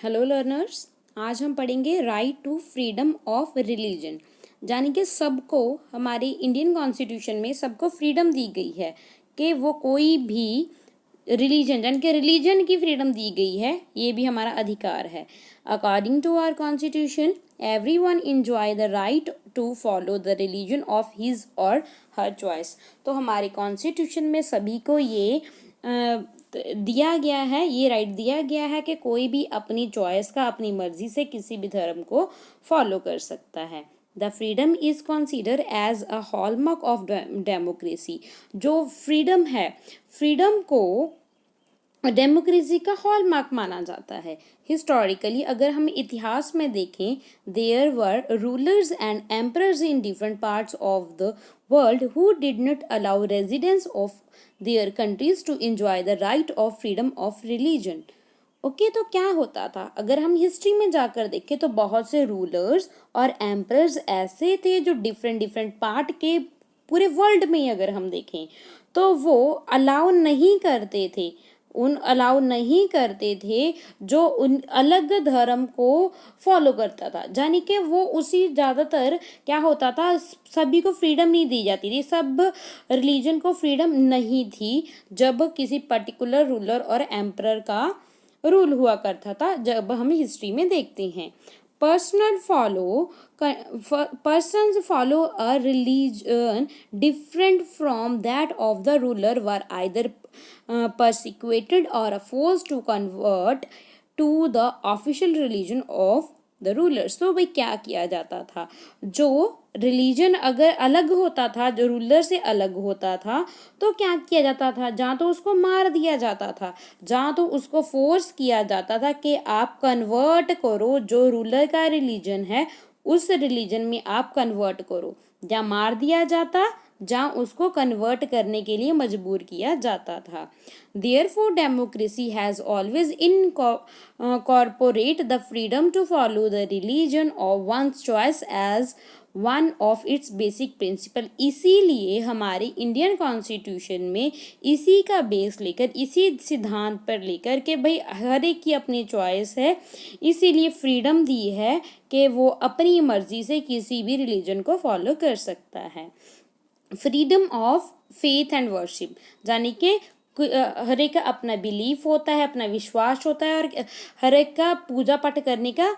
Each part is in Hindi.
हेलो लर्नर्स, आज हम पढ़ेंगे right to freedom of religion. यानी कि सबको हमारे इंडियन कॉन्स्टिट्यूशन में सबको फ्रीडम दी गई है कि वो कोई भी रिलीजन, यानी कि रिलीजन की फ्रीडम दी गई है, ये भी हमारा अधिकार है। According to our constitution everyone enjoy the right to follow the religion of his or her choice. तो हमारे कॉन्स्टिट्यूशन में सभी को ये दिया गया है, ये राइट दिया गया है कि कोई भी अपनी चॉइस का, अपनी मर्जी से किसी भी धर्म को फॉलो कर सकता है। The freedom is consider as a hallmark of democracy. जो फ्रीडम है, फ्रीडम को डेमोक्रेसी का हॉलमार्क माना जाता है। हिस्टोरिकली अगर हम इतिहास में देखें, there were rulers and emperors in different parts of the world who did not allow residents of their countries to enjoy the right of freedom of religion. Okay, तो क्या होता था, अगर हम हिस्ट्री में जाकर देखें तो बहुत से रूलर्स और एम्परर्स ऐसे थे जो डिफरेंट पार्ट के पूरे वर्ल्ड में अगर हम देखें तो वो अलाउ नहीं करते थे जो उन अलग धर्म को फॉलो करता था। यानी कि वो उसी ज़्यादातर क्या होता था, सभी को फ्रीडम नहीं दी जाती थी, सब रिलीजन को फ्रीडम नहीं थी जब किसी पर्टिकुलर रूलर और एम्परर का रूल हुआ करता था। जब हम हिस्ट्री में देखते हैं persons follow a religion different from that of the ruler were either persecuted or forced to convert to the official religion of the rulers. तो भाई क्या किया जाता था, जो रिलीजन अगर अलग होता था, जो रूलर से अलग होता था, तो क्या किया जाता था, जहाँ तो उसको मार दिया जाता था, जहाँ तो उसको फोर्स किया जाता था कि आप कन्वर्ट करो, जो रूलर का रिलीजन है उस रिलीजन में आप कन्वर्ट करो। जहाँ मार दिया जाता, जहाँ उसको कन्वर्ट करने के लिए मजबूर किया जाता था। Therefore, democracy has always incorporated the freedom to follow the religion of one's choice as one of its basic principle। इसीलिए हमारे इंडियन कॉन्स्टिट्यूशन में इसी का बेस लेकर, इसी सिद्धांत पर लेकर के भाई हर एक की अपनी चॉइस है, इसीलिए फ्रीडम दी है कि वो अपनी मर्जी से किसी भी रिलीजन को फॉलो कर सकता है। Freedom of faith and worship, यानी कि हर एक का अपना बिलीफ होता है, अपना विश्वास होता है, और हर एक का पूजा पाठ करने का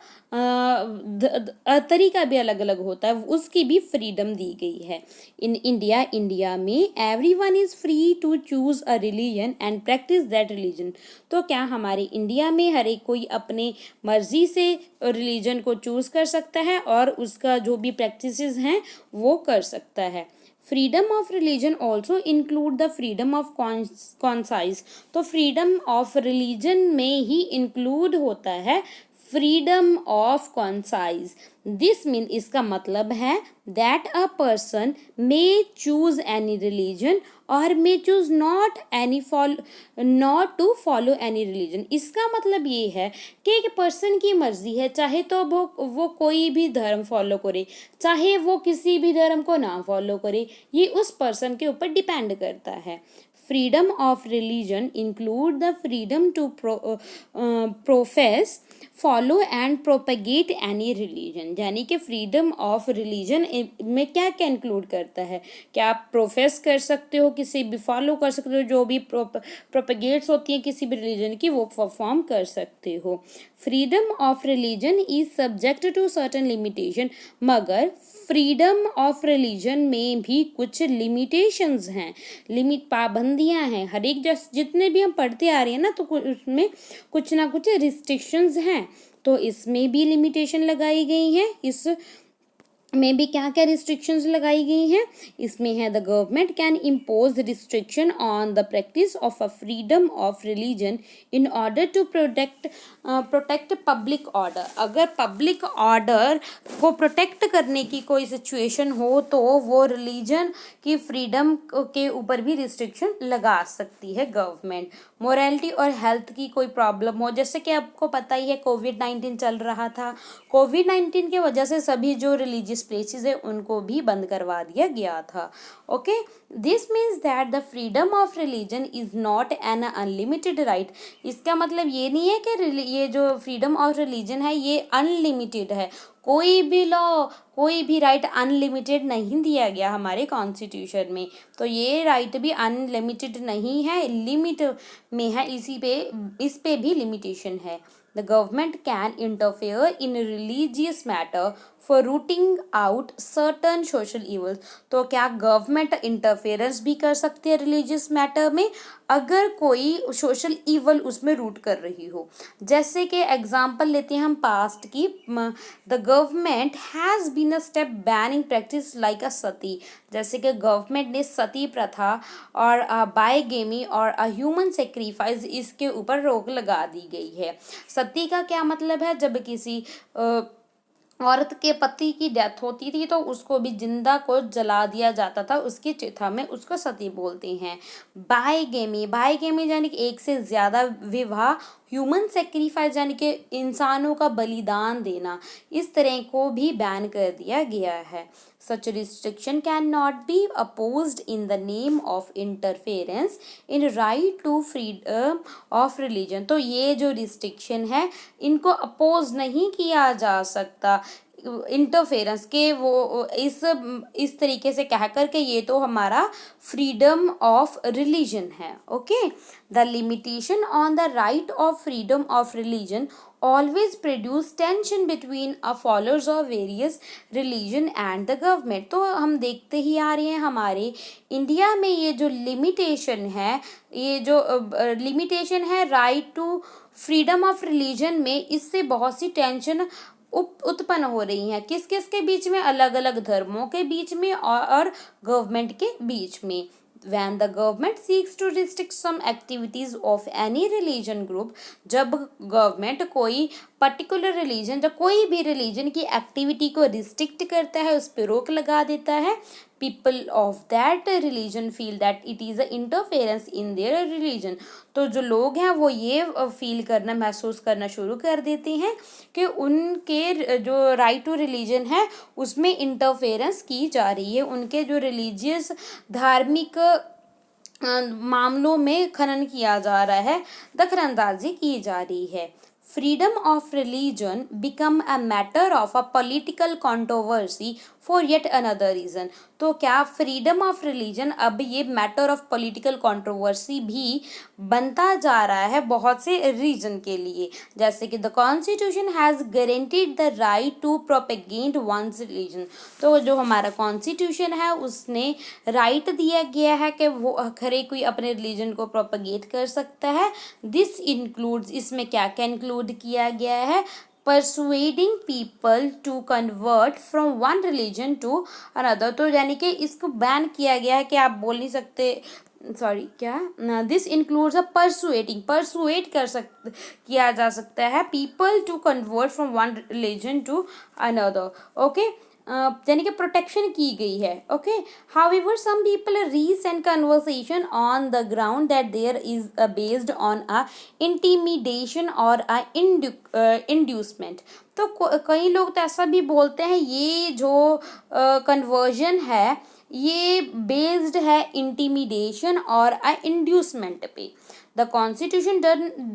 तरीका भी अलग अलग होता है, उसकी भी फ्रीडम दी गई है। इन इंडिया में everyone is free to choose a religion and practise that religion. तो क्या हमारे इंडिया में हर एक कोई अपने मर्जी से रिलीजन को चूज कर सकता है और उसका जो भी प्रैक्टिसेस हैं वो कर सकता है। Freedom of religion also include the freedom of conscience. तो फ्रीडम ऑफ रिलीजन में ही इंक्लूड होता है freedom of conscience. This mean, इसका मतलब है that a person may choose any religion or may choose not to follow any religion. इसका मतलब ये है कि एक पर्सन की मर्जी है, चाहे तो वो कोई भी धर्म फॉलो करे, चाहे वो किसी भी धर्म को ना फॉलो करे, ये उस पर्सन के ऊपर डिपेंड करता है। Freedom of religion include the freedom to profess, follow and propagate any religion. यानी कि फ्रीडम ऑफ रिलीजन में क्या क्या इंक्लूड करता है, क्या आप प्रोफेस कर सकते हो, किसी भी फॉलो कर सकते हो, जो भी प्रोपेगेट्स होती हैं किसी भी रिलीजन की वो परफॉर्म कर सकते हो। Freedom of religion is subject to certain limitation, मगर फ्रीडम ऑफ रिलीजन में भी कुछ लिमिटेशंस हैं, पाबंदियां हैं। हर एक जितने भी हम पढ़ते आ रहे हैं ना, तो उसमें कुछ ना कुछ रिस्ट्रिक्शंस हैं, तो इसमें भी लिमिटेशन लगाई गई हैं। इस में भी क्या क्या रिस्ट्रिक्शंस लगाई गई हैं, इसमें है the government can impose restriction on the practice of a freedom of religion in order to protect public order. अगर पब्लिक ऑर्डर को प्रोटेक्ट करने की कोई सिचुएशन हो तो वो रिलीजन की फ्रीडम के ऊपर भी रिस्ट्रिक्शन लगा सकती है गवर्नमेंट। मोरालिटी और हेल्थ की कोई प्रॉब्लम हो, जैसे कि आपको पता ही है कोविड-19 चल रहा था। कोविड-19 की वजह से सभी जो रिलीजियस प्लेसेस है उनको भी बंद करवा दिया गया था। Okay, this means that the freedom of religion is not an unlimited right. इसका मतलब ये नहीं है कि ये जो फ्रीडम ऑफ रिलीजन है ये अनलिमिटेड है। कोई भी लॉ, कोई भी राइट अनलिमिटेड नहीं दिया गया हमारे कॉन्स्टिट्यूशन में। तो ये राइट भी अनलिमिटेड नहीं है, लिमिट में है। इस पे भी लिमिटेशन है। The government can interfere in religious matter for rooting out certain social evils। तो क्या गवर्नमेंट इंटरफेरेंस भी कर सकती है रिलीजियस मैटर में अगर कोई सोशल इवल उसमें रूट कर रही हो। जैसे कि एग्जांपल लेते हैं हम पास्ट की, the government has been a step banning practice like a sati. जैसे कि गवर्नमेंट ने सती प्रथा और बायगेमी और ह्यूमन सेक्रीफाइस इसके ऊपर रोक लगा दी गई है। सती का क्या मतलब है, जब किसी औरत के पति की डेथ होती थी तो उसको भी जिंदा को जला दिया जाता था, उसकी चिता में, उसको सती बोलते हैं। बायगेमी, बायगेमी यानी कि एक से ज्यादा विवाह। ह्यूमन सेक्रीफाइस यानी कि इंसानों का बलिदान देना, इस तरह को भी बैन कर दिया गया है। Such restriction cannot be opposed in the name of interference in right to freedom of religion। तो ये जो रिस्ट्रिक्शन है इनको अपोज नहीं किया जा सकता इंटरफेरेंस के वो इस तरीके से कह कर के ये तो हमारा फ्रीडम ऑफ रिलीजन है। Okay, the limitation on the right of freedom of religion always produce tension between a followers of various religion and the government। तो हम देखते ही आ रहे हैं हमारे इंडिया में ये जो लिमिटेशन है, ये जो लिमिटेशन है right to freedom of religion में, इससे बहुत सी टेंशन उत्पन्न हो रही हैं। किस किस के बीच में, अलग अलग धर्मों के बीच में और गवर्नमेंट के बीच में। When the government seeks to restrict some activities of any religion group, जब गवर्नमेंट कोई पर्टिकुलर रिलीजन, जब कोई भी रिलीजन की एक्टिविटी को रिस्ट्रिक्ट करता है, उस पर रोक लगा देता है, people of that religion feel that it is a interference in their religion। तो जो लोग हैं वो ये फील करना, महसूस करना शुरू कर देते हैं कि उनके जो राइट टू रिलीजन है उसमें इंटरफेरेंस की जा रही है, उनके जो रिलीजियस धार्मिक मामलों में खनन किया जा रहा है, दखलंदाजी की जा रही है। Freedom of religion become a matter of a political controversy for yet another reason. तो क्या फ्रीडम ऑफ रिलीजन अब ये मैटर ऑफ पॉलिटिकल कंट्रोवर्सी भी बनता जा रहा है बहुत से रीजन के लिए। जैसे कि the constitution has guaranteed the right to propagate one's religion. तो जो हमारा कॉन्स्टिट्यूशन है उसने राइट दिया गया है कि वो हर कोई अपने रिलीजन को प्रोपेगेट कर सकता है। दिस इंक्लूड्स, इसमें क्या क्या इंक्लूड किया गया है, persuading people to convert from one religion to another। तो यानी कि इसको बैन किया गया है कि आप बोल नहीं सकते, सॉरी क्या, this includes a persuading, persuade किया जा सकता है people to convert from one religion to another. Okay, यानी कि प्रोटेक्शन की गई है। Okay, however some people recent conversation on the ground that there is based on a intimidation और अ इंड्यूसमेंट। तो कई लोग तो ऐसा भी बोलते हैं ये जो कन्वर्जन है ये बेस्ड है इंटीमिडेशन और अ इंड्यूसमेंट पे। The constitution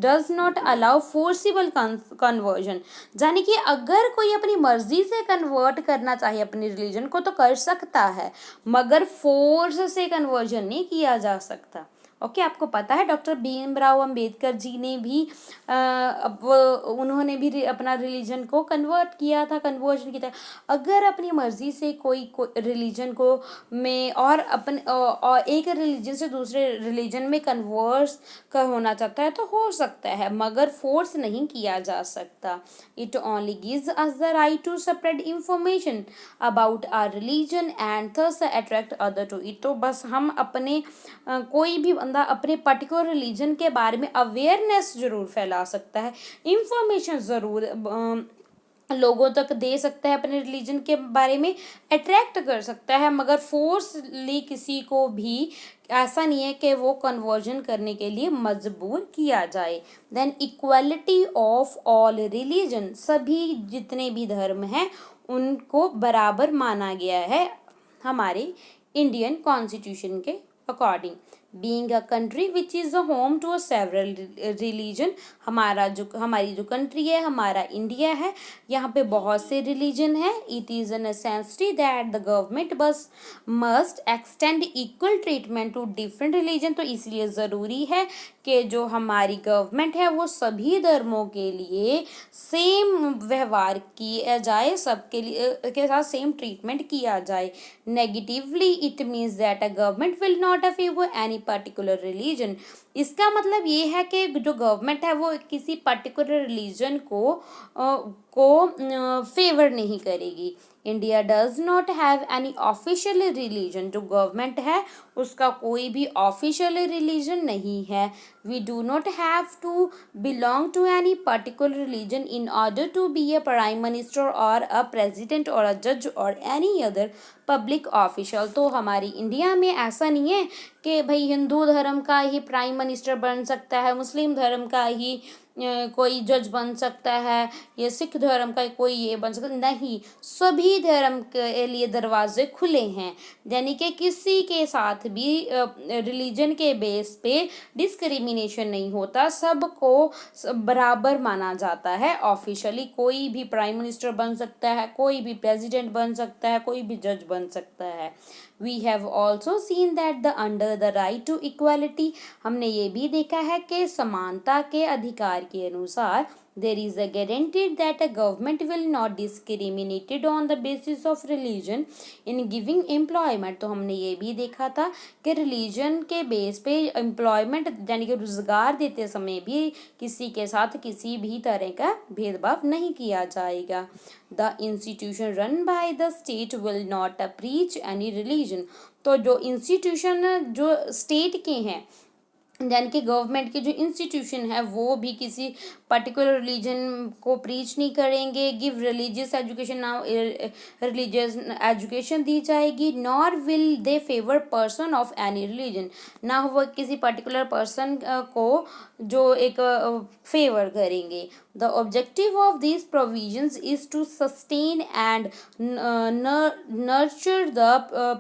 does not allow forcible conversion. यानी कि अगर कोई अपनी मर्जी से कन्वर्ट करना चाहे अपनी रिलीजन को तो कर सकता है, मगर फोर्स से कन्वर्जन नहीं किया जा सकता। ओके, आपको पता है डॉक्टर भीमराव अंबेडकर जी ने भी उन्होंने भी अपना रिलीजन को कन्वर्ट किया था, कन्वर्जन किया था। अगर अपनी मर्जी से कोई रिलीजन को में और एक रिलीजन से दूसरे रिलीजन में कन्वर्ट होना चाहता है तो हो सकता है, मगर फोर्स नहीं किया जा सकता। It only gives us the right to spread information about our religion and thus attract other to it. तो बस हम अपने कोई भी बंदा अपने पर्टिकुलर रिलीजन के बारे में अवेयरनेस जरूर फैला सकता है, इंफॉर्मेशन ज़रूर लोगों तक दे सकता है, अपने रिलीजन के बारे में अट्रैक्ट कर सकता है, मगर फोर्सली किसी को भी ऐसा नहीं है कि वो कन्वर्जन करने के लिए मजबूर किया जाए। Then equality of all religion, सभी जितने भी धर्म हैं उनको बराबर माना गया है हमारे इंडियन कॉन्स्टिट्यूशन के according. Being a country which is a home to a several religion, हमारी जो कंट्री है, हमारा इंडिया है, यहाँ पे बहुत से रिलीजन है। It is a necessity that the government बस must extend equal treatment to different religion, तो इसलिए ज़रूरी है कि जो हमारी गवर्नमेंट है वो सभी धर्मों के लिए सेम व्यवहार किया जाए, सबके लिए के साथ सेम ट्रीटमेंट किया जाए। Negatively it means that a government will not favour any particular religion, इसका मतलब ये है कि जो गवर्नमेंट है वो किसी पर्टिकुलर रिलीजन को फेवर नहीं करेगी। India does not have any official religion, जो गवर्नमेंट है उसका कोई भी ऑफिशियल रिलीजन नहीं है। We do not have to belong to any particular religion in order to be a prime minister और अ प्रेसिडेंट और अ जज और एनी अदर पब्लिक ऑफिशियल। तो हमारी इंडिया में ऐसा नहीं है कि भाई हिंदू धर्म का ही प्राइम मिनिस्टर बन सकता है, मुस्लिम धर्म का ही कोई जज बन सकता है, या सिख धर्म का कोई ये बन सकता, नहीं, सभी धर्म के लिए दरवाजे खुले हैं। यानी कि किसी के साथ भी रिलीजन के बेस पे डिस्क्रिमिनेशन नहीं होता, सबको बराबर माना जाता है। ऑफिशियली कोई भी प्राइम मिनिस्टर बन सकता है, कोई भी प्रेसिडेंट बन सकता है, कोई भी जज बन सकता है। We have also seen that the under the right to equality, हमने ये भी देखा है कि समानता के अधिकार के अनुसार there is a guarantee that a government will not discriminated on the basis of religion in giving employment। तो हमने ये भी देखा था कि रिलीजन के बेस पे एम्प्लॉयमेंट यानी कि रोजगार देते समय भी किसी के साथ किसी भी तरह का भेदभाव नहीं किया जाएगा। The institution run by the state will not preach any religion, तो जो इंस्टीट्यूशन जो स्टेट के हैं यानी कि गवर्नमेंट के जो इंस्टीट्यूशन है वो भी किसी पर्टिकुलर रिलीजन को प्रीच नहीं करेंगे। गिव रिलीजियस एजुकेशन, ना रिलीजियस एजुकेशन दी जाएगी। Nor will they favour person of any religion, ना वो किसी पर्टिकुलर पर्सन को जो एक फेवर करेंगे। The objective of these provisions is to sustain and nurture the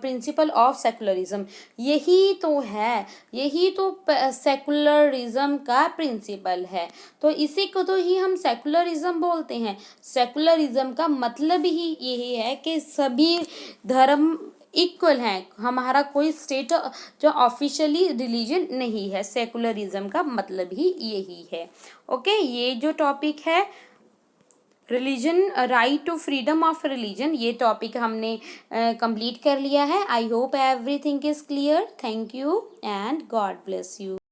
principle of secularism। यही तो है, यही तो सेकुलरिज्म का प्रिंसिपल है, तो इसी को तो ही हम सेकुलरिज्म बोलते हैं। सेकुलरिज्म का मतलब ही यही है कि सभी धर्म इक्वल हैं, हमारा कोई स्टेट जो ऑफिशियली रिलीजन नहीं है। सेकुलरिज्म का मतलब ही यही है। ओके, ये जो टॉपिक है religion, right to freedom of religion, ये टॉपिक हमने कंप्लीट कर लिया है। I hope everything is clear. Thank you and God bless you.